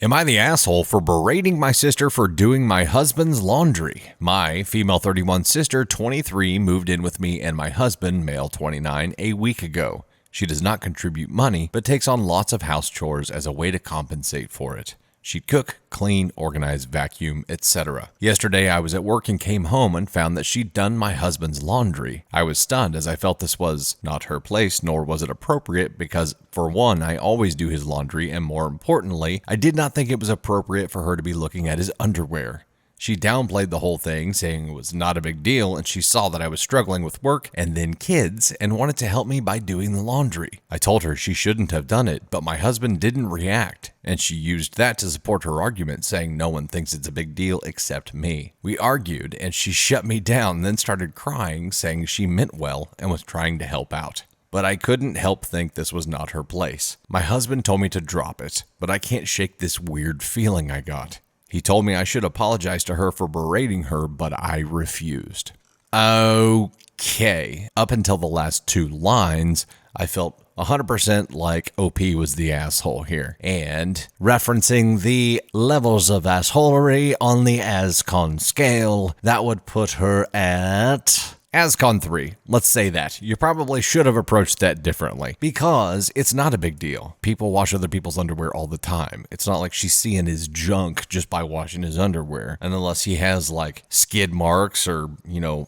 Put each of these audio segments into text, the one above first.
Am I the asshole for berating my sister for doing my husband's laundry? My female 31 sister, 23, moved in with me and my husband, male 29, a week ago. She does not contribute money, but takes on lots of house chores as a way to compensate for it. She'd cook, clean, organize, vacuum, etc. Yesterday, I was at work and came home and found that she'd done my husband's laundry. I was stunned as I felt this was not her place, nor was it appropriate because, for one, I always do his laundry, and more importantly, I did not think it was appropriate for her to be looking at his underwear. She downplayed the whole thing, saying it was not a big deal, and she saw that I was struggling with work and then kids and wanted to help me by doing the laundry. I told her she shouldn't have done it, but my husband didn't react, and she used that to support her argument, saying no one thinks it's a big deal except me. We argued, and she shut me down, then started crying, saying she meant well and was trying to help out. But I couldn't help think this was not her place. My husband told me to drop it, but I can't shake this weird feeling I got. He told me I should apologize to her for berating her, but I refused. Okay. Up until the last two lines, I felt 100% like OP was the asshole here. And referencing the levels of assholery on the ASCON scale, that would put her at ASCON 3. Let's say that. You probably should have approached that differently because it's not a big deal. People wash other people's underwear all the time. It's not like she's seeing his junk just by washing his underwear. And unless he has like skid marks or,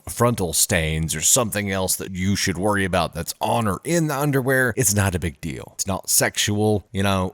frontal stains or something else that you should worry about that's on or in the underwear, it's not a big deal. It's not sexual,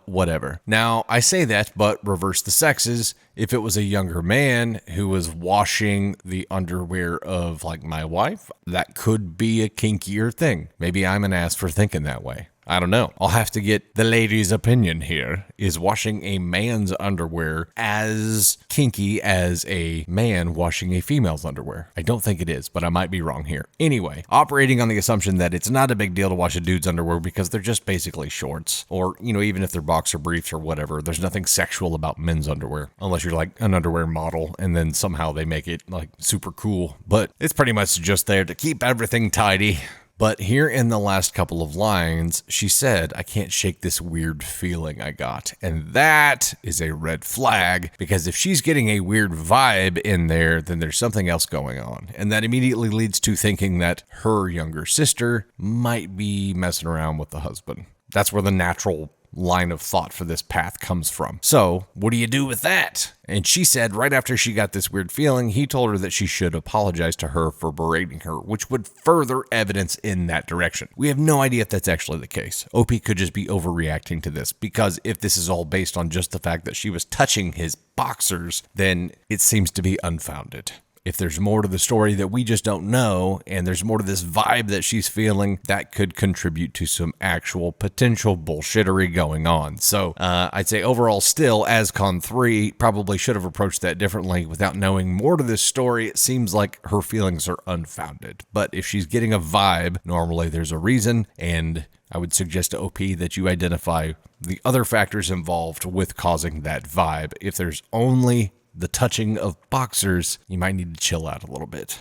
whatever. Now, I say that, but reverse the sexes. If it was a younger man who was washing the underwear of like my wife, that could be a kinkier thing. Maybe I'm an ass for thinking that way. I don't know. I'll have to get the lady's opinion here. Is washing a man's underwear as kinky as a man washing a female's underwear? I don't think it is, but I might be wrong here. Anyway, operating on the assumption that it's not a big deal to wash a dude's underwear because they're just basically shorts. Or, even if they're boxer briefs or whatever, there's nothing sexual about men's underwear. Unless you're like an underwear model and then somehow they make it like super cool. But it's pretty much just there to keep everything tidy. But here in the last couple of lines, she said, I can't shake this weird feeling I got. And that is a red flag, because if she's getting a weird vibe in there, then there's something else going on. And that immediately leads to thinking that her younger sister might be messing around with the husband. That's where the natural line of thought for this path comes from. So, what do you do with that? And she said right after she got this weird feeling, he told her that she should apologize to her for berating her, which would further evidence in that direction. We have no idea if that's actually the case. OP could just be overreacting to this, because if this is all based on just the fact that she was touching his boxers, then it seems to be unfounded. If there's more to the story that we just don't know, and there's more to this vibe that she's feeling, that could contribute to some actual potential bullshittery going on. So I'd say overall still, ASCON 3 probably should have approached that differently. Without knowing more to this story, it seems like her feelings are unfounded. But if she's getting a vibe, normally there's a reason, and I would suggest to OP that you identify the other factors involved with causing that vibe. If there's only the touching of boxers, you might need to chill out a little bit.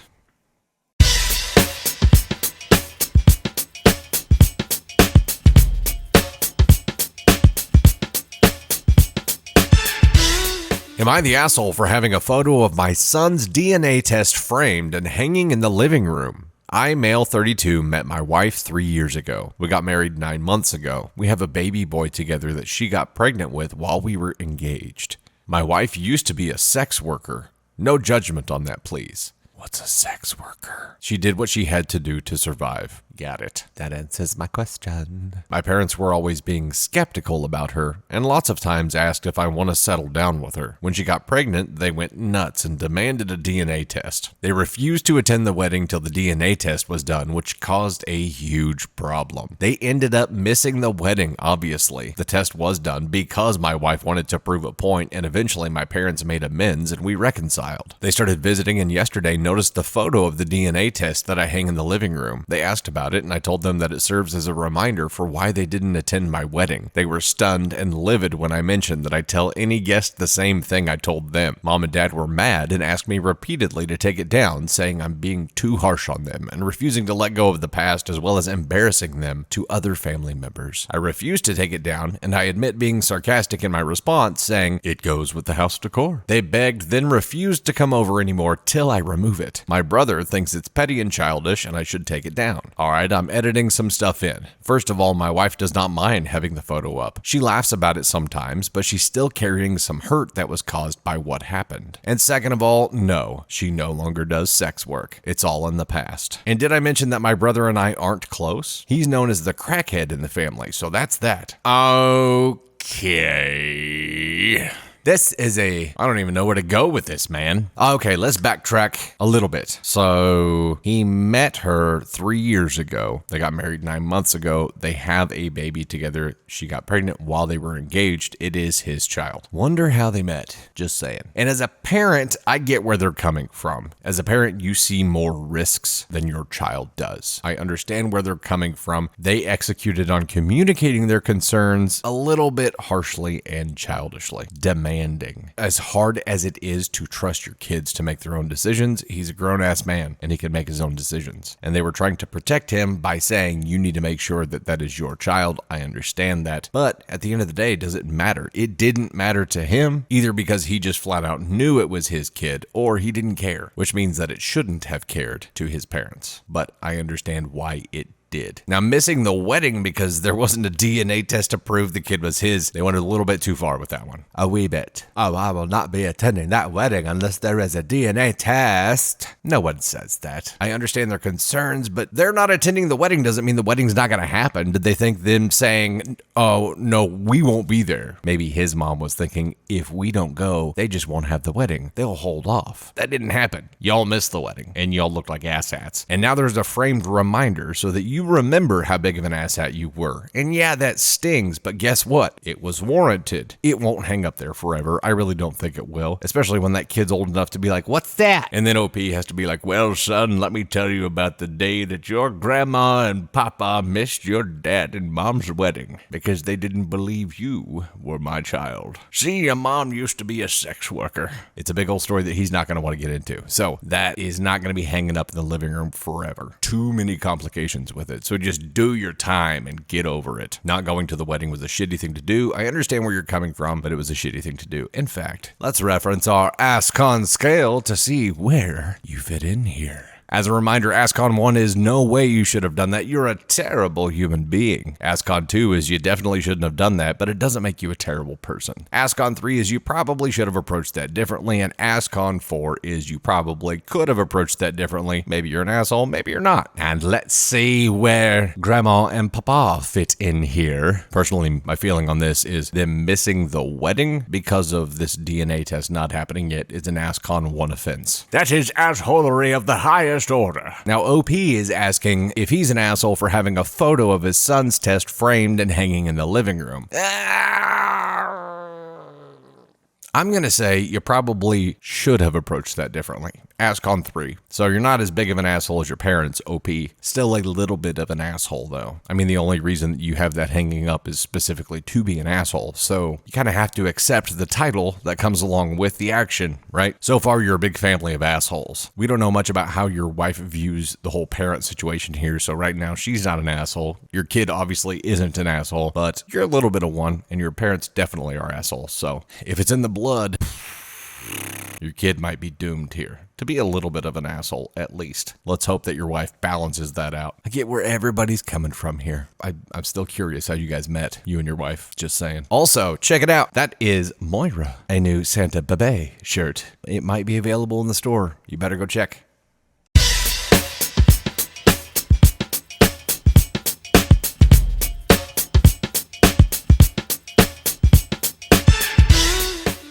Am I the asshole for having a photo of my son's DNA test framed and hanging in the living room? I, male 32, met my wife 3 years ago. We got married 9 months ago. We have a baby boy together that she got pregnant with while we were engaged. My wife used to be a sex worker. No judgment on that, please. What's a sex worker? She did what she had to do to survive. Got it. That answers my question. My parents were always being skeptical about her, and lots of times asked if I want to settle down with her. When she got pregnant, they went nuts and demanded a DNA test. They refused to attend the wedding till the DNA test was done, which caused a huge problem. They ended up missing the wedding, obviously. The test was done because my wife wanted to prove a point, and eventually my parents made amends and we reconciled. They started visiting, and yesterday noticed the photo of the DNA test that I hang in the living room. They asked about about it, and I told them that it serves as a reminder for why they didn't attend my wedding. They were stunned and livid when I mentioned that I tell any guest the same thing I told them. Mom and Dad were mad and asked me repeatedly to take it down, saying I'm being too harsh on them and refusing to let go of the past, as well as embarrassing them to other family members. I refused to take it down, and I admit being sarcastic in my response, saying it goes with the house decor. They begged, then refused to come over anymore till I remove it. My brother thinks it's petty and childish and I should take it down. Alright, I'm editing some stuff in. First of all, my wife does not mind having the photo up. She laughs about it sometimes, but she's still carrying some hurt that was caused by what happened. And second of all, no, she no longer does sex work. It's all in the past. And did I mention that my brother and I aren't close? He's known as the crackhead in the family, so that's that. Okay. This is I don't even know where to go with this, man. Okay, let's backtrack a little bit. So he met her 3 years ago. They got married 9 months ago. They have a baby together. She got pregnant while they were engaged. It is his child. Wonder how they met. Just saying. And as a parent, I get where they're coming from. As a parent, you see more risks than your child does. I understand where they're coming from. They executed on communicating their concerns a little bit harshly and childishly. Demanding. As hard as it is to trust your kids to make their own decisions, he's a grown-ass man and he can make his own decisions. And they were trying to protect him by saying, you need to make sure that that is your child. I understand that. But at the end of the day, does it matter? It didn't matter to him, either because he just flat out knew it was his kid or he didn't care, which means that it shouldn't have cared to his parents. But I understand why it did. Now, missing the wedding because there wasn't a DNA test to prove the kid was his, they went a little bit too far with that one. A wee bit. Oh, I will not be attending that wedding unless there is a DNA test. No one says that. I understand their concerns, but they're not attending the wedding doesn't mean the wedding's not going to happen. Did they think them saying, oh, no, we won't be there? Maybe his mom was thinking, if we don't go, they just won't have the wedding. They'll hold off. That didn't happen. Y'all missed the wedding, and y'all looked like asshats. And now there's a framed reminder so that you remember how big of an asshat you were. And yeah, that stings, but guess what? It was warranted. It won't hang up there forever. I really don't think it will, especially when that kid's old enough to be like, what's that? And then OP has to be like, well, son, let me tell you about the day that your grandma and papa missed your dad and mom's wedding because they didn't believe you were my child. See, your mom used to be a sex worker. It's a big old story that he's not going to want to get into. So that is not going to be hanging up in the living room forever. Too many complications with it. So just do your time and get over it. Not going to the wedding was a shitty thing to do. I understand where you're coming from, but it was a shitty thing to do. In fact, let's reference our ASCON scale to see where you fit in here. As a reminder, ASCON 1 is no way you should have done that. You're a terrible human being. ASCON 2 is you definitely shouldn't have done that, but it doesn't make you a terrible person. ASCON 3 is you probably should have approached that differently, and ASCON 4 is you probably could have approached that differently. Maybe you're an asshole, maybe you're not. And let's see where Grandma and Papa fit in here. Personally, my feeling on this is them missing the wedding because of this DNA test not happening yet is an ASCON 1 offense. That is assholery of the highest order. Now, OP is asking if he's an asshole for having a photo of his son's test framed and hanging in the living room. I'm going to say you probably should have approached that differently. ASCON 3. So you're not as big of an asshole as your parents, OP. Still a little bit of an asshole, though. I mean, the only reason that you have that hanging up is specifically to be an asshole. So you kind of have to accept the title that comes along with the action, right? So far, you're a big family of assholes. We don't know much about how your wife views the whole parent situation here. So right now, she's not an asshole. Your kid obviously isn't an asshole, but you're a little bit of one, and your parents definitely are assholes. So if it's in the blood, your kid might be doomed here to be a little bit of an asshole, at least. Let's hope that your wife balances that out. I get where everybody's coming from here. I'm still curious how you guys met, you and your wife, just saying. Also, check it out. That is Moira, a new Santa Bebe shirt. It might be available in the store. You better go check.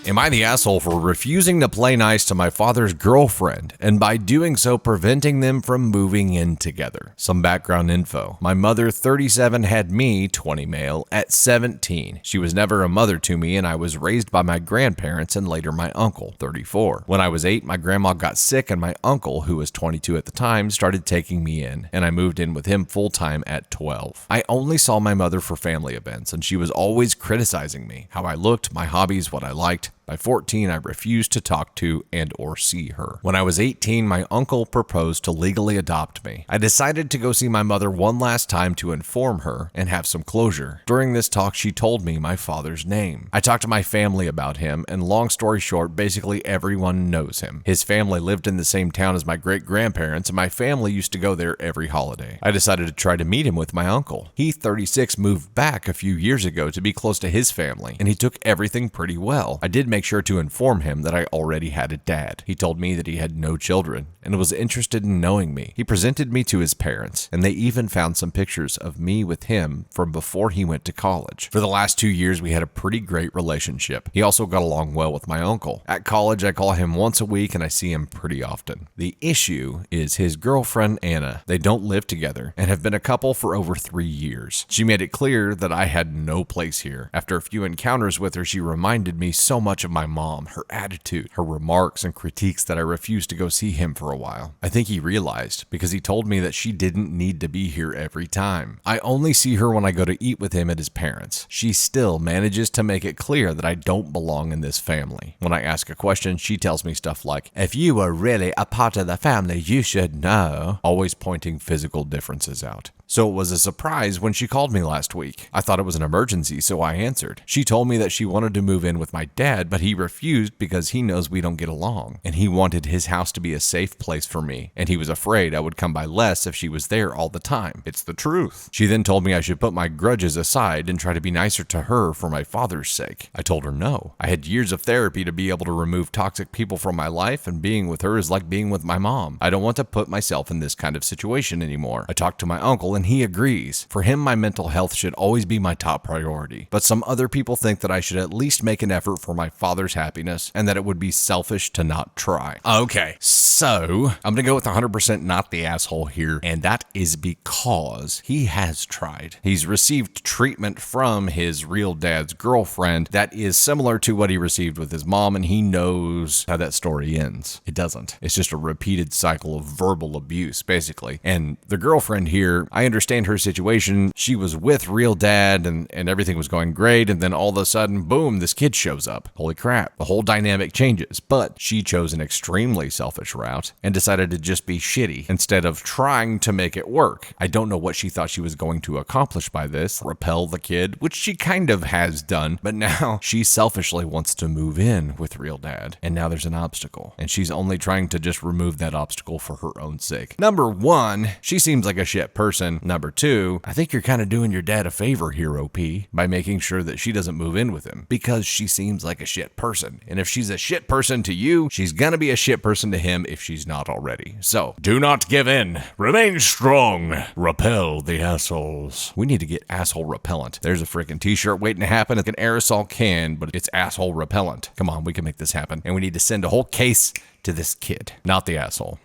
Am I the asshole for refusing to play nice to my father's girlfriend and by doing so preventing them from moving in together? Some background info. My mother, 37, had me, 20 male, at 17. She was never a mother to me and I was raised by my grandparents and later my uncle, 34. When I was 8, my grandma got sick and my uncle, who was 22 at the time, started taking me in and I moved in with him full-time at 12. I only saw my mother for family events and she was always criticizing me, how I looked, my hobbies, what I liked. By 14, I refused to talk to and or see her. When I was 18, my uncle proposed to legally adopt me. I decided to go see my mother one last time to inform her and have some closure. During this talk, she told me my father's name. I talked to my family about him, and long story short, basically everyone knows him. His family lived in the same town as my great-grandparents, and my family used to go there every holiday. I decided to try to meet him with my uncle. He, 36, moved back a few years ago to be close to his family, and he took everything pretty well. I did make sure to inform him that I already had a dad. He told me that he had no children and was interested in knowing me. He presented me to his parents, and they even found some pictures of me with him from before he went to college. For the last 2 years, we had a pretty great relationship. He also got along well with my uncle. At college, I call him once a week and I see him pretty often. The issue is his girlfriend, Anna. They don't live together and have been a couple for over 3 years. She made it clear that I had no place here. After a few encounters with her, she reminded me so much of my mom, her attitude, her remarks and critiques that I refused to go see him for a while. I think he realized because he told me that she didn't need to be here every time. I only see her when I go to eat with him at his parents'. She still manages to make it clear that I don't belong in this family. When I ask a question, she tells me stuff like, "If you were really a part of the family, you should know," always pointing physical differences out. So it was a surprise when she called me last week. I thought it was an emergency, so I answered. She told me that she wanted to move in with my dad, but he refused because he knows we don't get along, and he wanted his house to be a safe place for me, and he was afraid I would come by less if she was there all the time. It's the truth. She then told me I should put my grudges aside and try to be nicer to her for my father's sake. I told her no. I had years of therapy to be able to remove toxic people from my life, and being with her is like being with my mom. I don't want to put myself in this kind of situation anymore. I talked to my uncle and he agrees. For him, my mental health should always be my top priority. But some other people think that I should at least make an effort for my father's happiness and that it would be selfish to not try. Okay, so I'm gonna go with 100% not the asshole here, and that is because he has tried. He's received treatment from his real dad's girlfriend that is similar to what he received with his mom, and he knows how that story ends. It doesn't. It's just a repeated cycle of verbal abuse, basically. And the girlfriend here, I understand her situation. She was with real dad and everything was going great, and then all of a sudden, boom, this kid shows up. Holy crap. The whole dynamic changes. But she chose an extremely selfish route and decided to just be shitty instead of trying to make it work. I don't know what she thought she was going to accomplish by this. Repel the kid, which she kind of has done, but now she selfishly wants to move in with real dad. And now there's an obstacle, and she's only trying to just remove that obstacle for her own sake. Number one, she seems like a shit person. Number two, I think you're kind of doing your dad a favor here, OP, by making sure that she doesn't move in with him because she seems like a shit person. And if she's a shit person to you, she's gonna be a shit person to him if she's not already. So, do not give in. Remain strong. Repel the assholes. We need to get asshole repellent. There's a freaking t-shirt waiting to happen. It's an aerosol can, but it's asshole repellent. Come on, we can make this happen. And we need to send a whole case to this kid, not the asshole.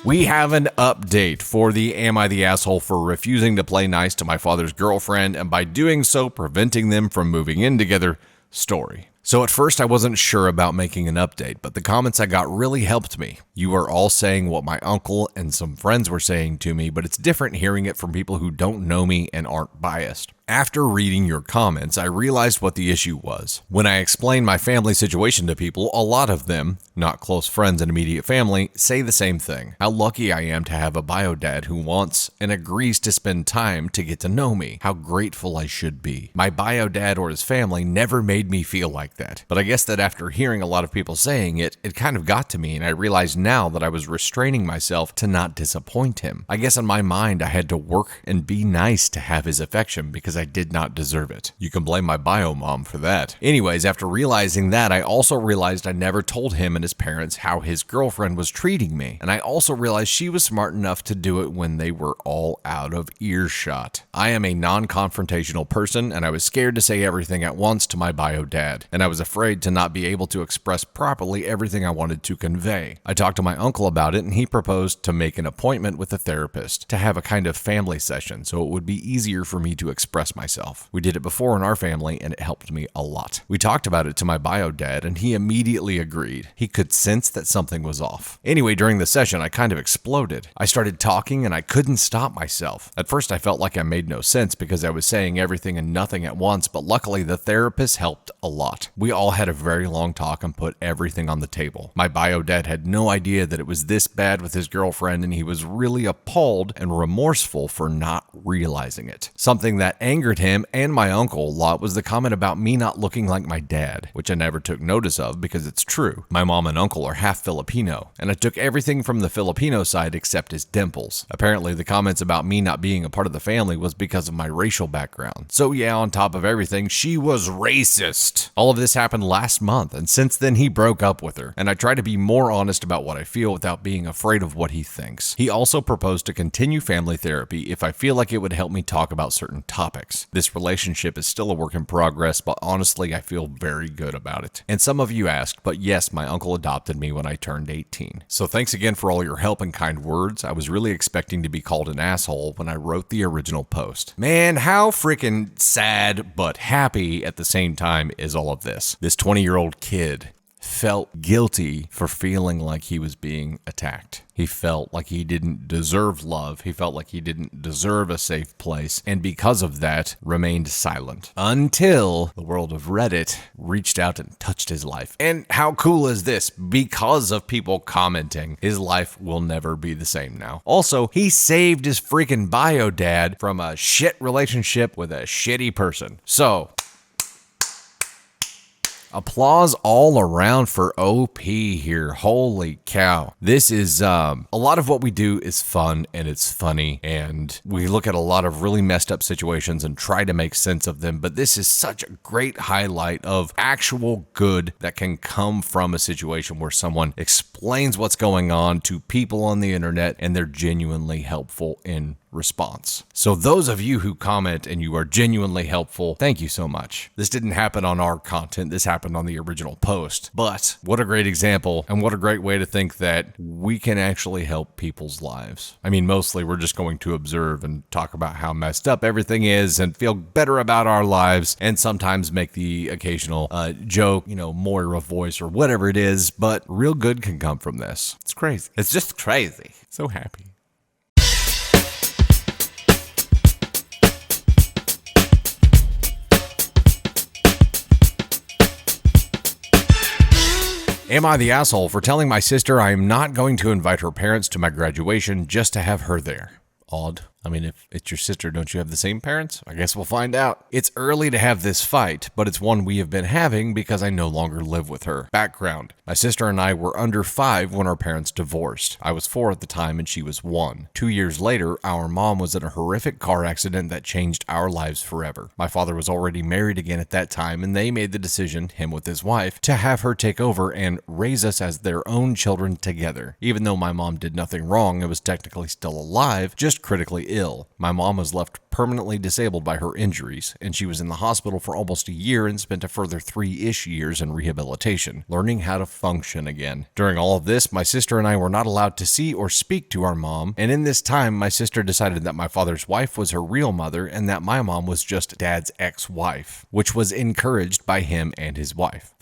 We have an update for the Am I the Asshole for refusing to play nice to my father's girlfriend and by doing so preventing them from moving in together story. So at first I wasn't sure about making an update, but the comments I got really helped me. You are all saying what my uncle and some friends were saying to me, but it's different hearing it from people who don't know me and aren't biased. After reading your comments, I realized what the issue was. When I explain my family situation to people, a lot of them, not close friends and immediate family, say the same thing. How lucky I am to have a bio dad who wants and agrees to spend time to get to know me. How grateful I should be. My bio dad or his family never made me feel like that. But I guess that after hearing a lot of people saying it, it kind of got to me and I realized now that I was restraining myself to not disappoint him. I guess in my mind I had to work and be nice to have his affection because I did not deserve it. You can blame my bio mom for that. Anyways, after realizing that, I also realized I never told him and his parents how his girlfriend was treating me. And I also realized she was smart enough to do it when they were all out of earshot. I am a non-confrontational person, and I was scared to say everything at once to my bio dad, and I was afraid to not be able to express properly everything I wanted to convey. I talked to my uncle about it, and he proposed to make an appointment with a therapist to have a kind of family session so it would be easier for me to express myself. We did it before in our family, and it helped me a lot. We talked about it to my bio dad, and he immediately agreed. He could sense that something was off. Anyway, during the session, I kind of exploded. I started talking, and I couldn't stop myself. At first, I felt like I made no sense because I was saying everything and nothing at once, but luckily the therapist helped a lot. We all had a very long talk and put everything on the table. My bio dad had no idea that it was this bad with his girlfriend, and he was really appalled and remorseful for not realizing it. Something that angered him and my uncle a lot was the comment about me not looking like my dad, which I never took notice of because it's true. My mom and uncle are half Filipino, and I took everything from the Filipino side except his dimples. Apparently, the comments about me not being a part of the family was because of my racial background. So yeah, on top of everything, she was racist. All of this happened last month, and since then he broke up with her, and I try to be more honest about what I feel without being afraid of what he thinks. He also proposed to continue family therapy if I feel like it would help me talk about certain topics. This relationship is still a work in progress, but honestly, I feel very good about it. And some of you asked, but yes, my uncle adopted me when I turned 18. So thanks again for all your help and kind words. I was really expecting to be called an asshole when I wrote the original post. Man, how freaking sad but happy at the same time is all of this. This 20-year-old kid felt guilty for feeling like he was being attacked. He felt like he didn't deserve love. He felt like he didn't deserve a safe place, and because of that, remained silent. Until the world of Reddit reached out and touched his life. And how cool is this? Because of people commenting, his life will never be the same now. Also, he saved his freaking bio dad from a shit relationship with a shitty person. So, applause all around for OP here. Holy cow. This is, a lot of what we do is fun and it's funny, and we look at a lot of really messed up situations and try to make sense of them, but this is such a great highlight of actual good that can come from a situation where someone explains what's going on to people on the internet and they're genuinely helpful in response. So those of you who comment and you are genuinely helpful, thank you so much. This didn't happen on our content, this happened on the original post. But what a great example, and what a great way to think that we can actually help people's lives. I mean, mostly we're just going to observe and talk about how messed up everything is and feel better about our lives, and sometimes make the occasional joke, Moira voice or whatever it is, but real good can come from this. It's crazy. It's just crazy. So happy. Am I the asshole for telling my sister I am not going to invite her parents to my graduation just to have her there? Odd. I mean, if it's your sister, don't you have the same parents? I guess we'll find out. It's early to have this fight, but it's one we have been having because I no longer live with her. Background. My sister and I were under 5 when our parents divorced. I was 4 at the time and she was 1. 2 years later, our mom was in a horrific car accident that changed our lives forever. My father was already married again at that time, and they made the decision, him with his wife, to have her take over and raise us as their own children together. Even though my mom did nothing wrong and was technically still alive, just critically ill. My mom was left permanently disabled by her injuries, and she was in the hospital for almost a year and spent a further 3-ish years in rehabilitation, learning how to function again. During all of this, my sister and I were not allowed to see or speak to our mom, and in this time, my sister decided that my father's wife was her real mother and that my mom was just Dad's ex-wife, which was encouraged by him and his wife.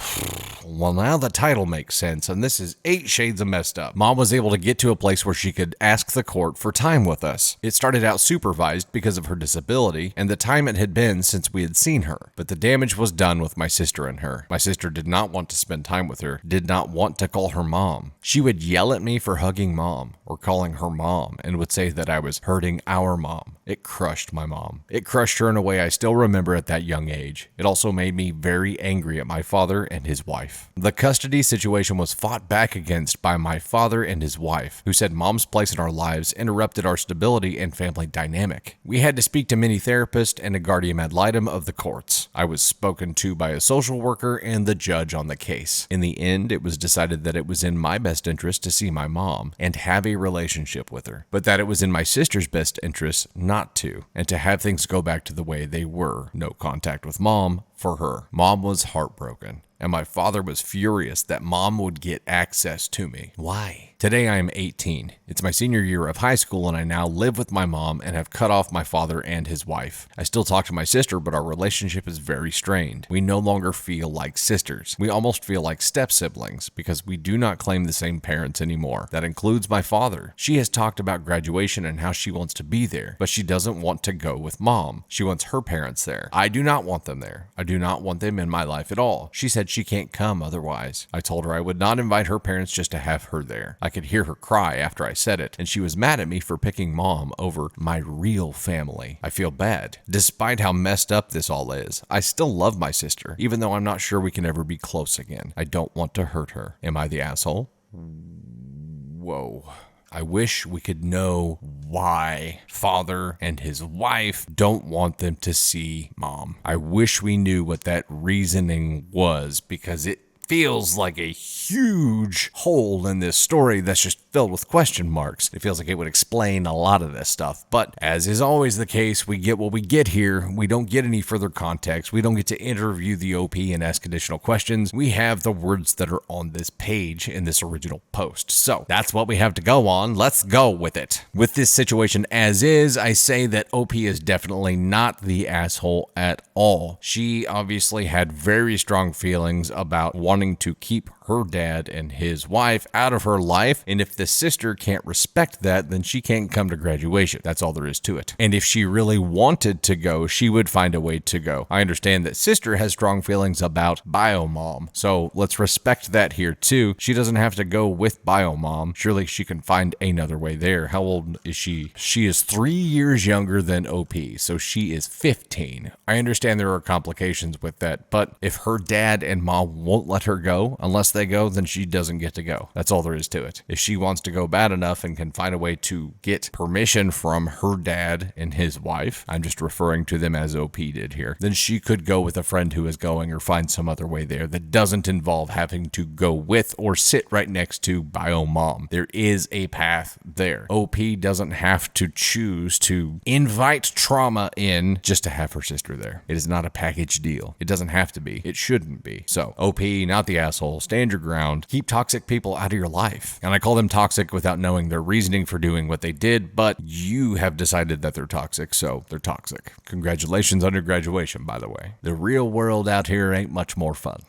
Well, now the title makes sense, and this is 8 shades of messed up. Mom was able to get to a place where she could ask the court for time with us. It started out supervised because of her disability and the time it had been since we had seen her, but the damage was done with my sister and her. My sister did not want to spend time with her, did not want to call her mom. She would yell at me for hugging mom or calling her mom and would say that I was hurting our mom. It crushed my mom. It crushed her in a way I still remember at that young age. It also made me very angry at my father and his wife. The custody situation was fought back against by my father and his wife, who said mom's place in our lives interrupted our stability and family dynamic. We had to speak to many therapists and a guardian ad litem of the courts. I was spoken to by a social worker and the judge on the case. In the end, it was decided that it was in my best interest to see my mom and have a relationship with her, but that it was in my sister's best interest not to, and to have things go back to the way they were. No contact with mom for her. Mom was heartbroken, and my father was furious that mom would get access to me. Why? Today I am 18. It's my senior year of high school and I now live with my mom and have cut off my father and his wife. I still talk to my sister, but our relationship is very strained. We no longer feel like sisters. We almost feel like step-siblings because we do not claim the same parents anymore. That includes my father. She has talked about graduation and how she wants to be there, but she doesn't want to go with mom. She wants her parents there. I do not want them there. I do not want them in my life at all. She said she can't come otherwise. I told her I would not invite her parents just to have her there. I could hear her cry after I said it, and she was mad at me for picking mom over my real family. I feel bad. Despite how messed up this all is, I still love my sister, even though I'm not sure we can ever be close again. I don't want to hurt her. Am I the asshole? Whoa. I wish we could know why father and his wife don't want them to see mom. I wish we knew what that reasoning was, because it feels like a huge hole in this story that's just filled with question marks. It feels like it would explain a lot of this stuff, but as is always the case, we get what we get here. We don't get any further context. We don't get to interview the OP and ask additional questions. We have the words that are on this page in this original post. So that's what we have to go on. Let's go with it. With this situation as is, I say that OP is definitely not the asshole at all. She obviously had very strong feelings about wanting to keep her dad and his wife out of her life, and if the sister can't respect that, then she can't come to graduation. That's all there is to it. And if she really wanted to go, she would find a way to go. I understand that sister has strong feelings about biomom, so let's respect that here too. She doesn't have to go with biomom. Surely she can find another way there. How old is she? She is 3 years younger than OP, so she is 15. I understand there are complications with that, but if her dad and mom won't let her go, unless they go, then she doesn't get to go. That's all there is to it. If she wants to go bad enough and can find a way to get permission from her dad and his wife, I'm just referring to them as OP did here, then she could go with a friend who is going or find some other way there that doesn't involve having to go with or sit right next to biomom. There is a path there. OP doesn't have to choose to invite trauma in just to have her sister there. It is not a package deal. It doesn't have to be. It shouldn't be. So OP, not the asshole. Stand your ground. Keep toxic people out of your life. And I call them toxic without knowing their reasoning for doing what they did, but you have decided that they're toxic, so they're toxic. Congratulations on your graduation, by the way. The real world out here ain't much more fun.